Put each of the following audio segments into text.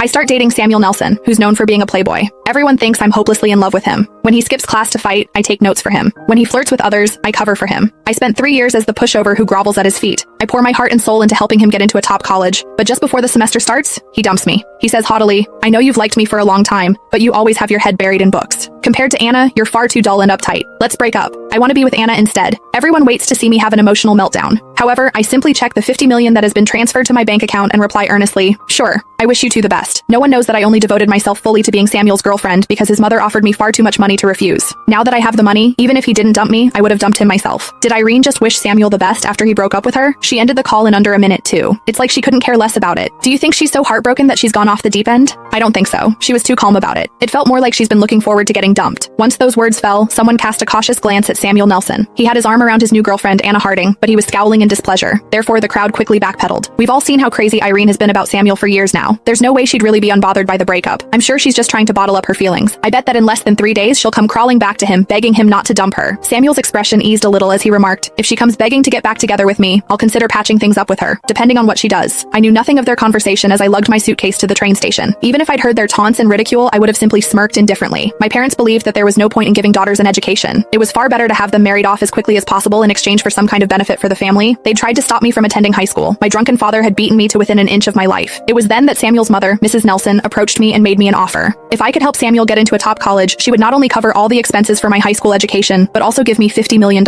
I start dating Samuel Nelson, who's known for being a playboy. Everyone thinks I'm hopelessly in love with him. When he skips class to fight, I take notes for him. When he flirts with others, I cover for him. I spent 3 years as the pushover who grovels at his feet. I pour my heart and soul into helping him get into a top college, but just before the semester starts, he dumps me. He says haughtily, "I know you've liked me for a long time, but you always have your head buried in books. Compared to Anna, you're far too dull and uptight. Let's break up. I want to be with Anna instead." Everyone waits to see me have an emotional meltdown. However, I simply check the $50 million that has been transferred to my bank account and reply earnestly, "Sure, I wish you two the best." No one knows that I only devoted myself fully to being Samuel's girlfriend because his mother offered me far too much money to refuse. Now that I have the money, even if he didn't dump me, I would have dumped him myself. Did Irene just wish Samuel the best after he broke up with her? She ended the call in under a minute too. It's like she couldn't care less about it. Do you think she's so heartbroken that she's gone off the deep end? I don't think so. She was too calm about it. It felt more like she's been looking forward to getting dumped. Once those words fell, someone cast a cautious glance at Samuel Nelson. He had his arm around his new girlfriend, Anna Harding, but he was scowling in displeasure. Therefore, the crowd quickly backpedaled. We've all seen how crazy Irene has been about Samuel for years now. There's no way she'd really be unbothered by the breakup. I'm sure she's just trying to bottle up her feelings. I bet that in less than 3 days, she'll come crawling back to him, begging him not to dump her. Samuel's expression eased a little as he remarked, "If she comes begging to get back together with me, I'll consider patching things up with her, depending on what she does." I knew nothing of their conversation as I lugged my suitcase to the train station. Even if I'd heard their taunts and ridicule, I would have simply smirked indifferently. My parents believed that there was no point in giving daughters an education. It was far better to have them married off as quickly as possible in exchange for some kind of benefit for the family. They'd tried to stop me from attending high school. My drunken father had beaten me to within an inch of my life. It was then that Samuel's mother, Mrs. Nelson, approached me and made me an offer. If I could help Samuel get into a top college, she would not only cover all the expenses for my high school education, but also give me $50 million.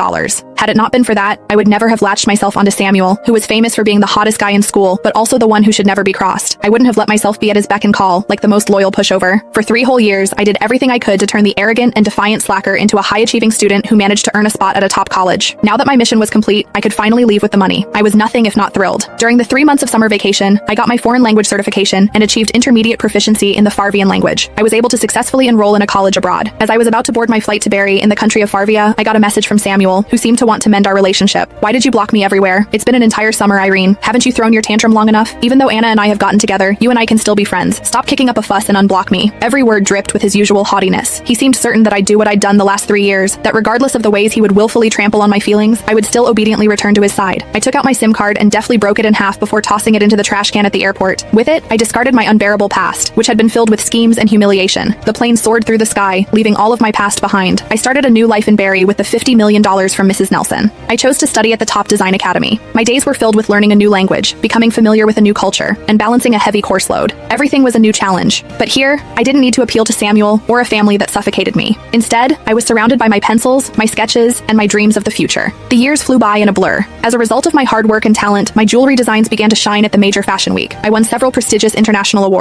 Had it not been for that, I would never have latched myself onto Samuel, who was famous for being the hottest guy in school, but also the one who should never be crossed. I wouldn't have let myself be at his beck and call, like the most loyal pushover. For 3 whole years, I did everything I could to turn the arrogant and defiant slacker into a high-achieving student who managed to earn a spot at a top college. Now that my mission was complete, I could finally leave with the money. I was nothing if not thrilled. During the 3 months of summer vacation, I got my foreign language certification and achieved intermediate proficiency in the Farvian language. I was able to successfully enroll in a college abroad. As I was about to board my flight to Bari in the country of Farvia, I got a message from Samuel, who seemed to want to mend our relationship. "Why did you block me everywhere? It's been an entire summer, Irene. Haven't you thrown your tantrum long enough? Even though Anna and I have gotten together, you and I can still be friends. Stop kicking up a fuss and unblock me." Every word dripped with his usual haughtiness. He seemed certain that I'd do what I'd done the last 3 years, that regardless of the ways he would willfully trample on my feelings, I would still obediently return to his side. I took out my SIM card and deftly broke it in half before tossing it into the trash can at the airport. With it, I discarded my unbearable past, which had been filled with schemes and humiliation. The plane soared through the sky, leaving all of my past behind. I started a new life in Bari with the $50 million from Mrs. Nelson. I chose to study at the top design academy. My days were filled with learning a new language, becoming familiar with a new culture, and balancing a heavy course load. Everything was a new challenge. But here, I didn't need to appeal to Samuel or a family that suffocated me. Instead, I was surrounded by my pencils, my sketches, and my dreams of the future. The years flew by in a blur. As a result of my hard work and talent, my jewelry designs began to shine at the major fashion week. I won several prestigious international awards.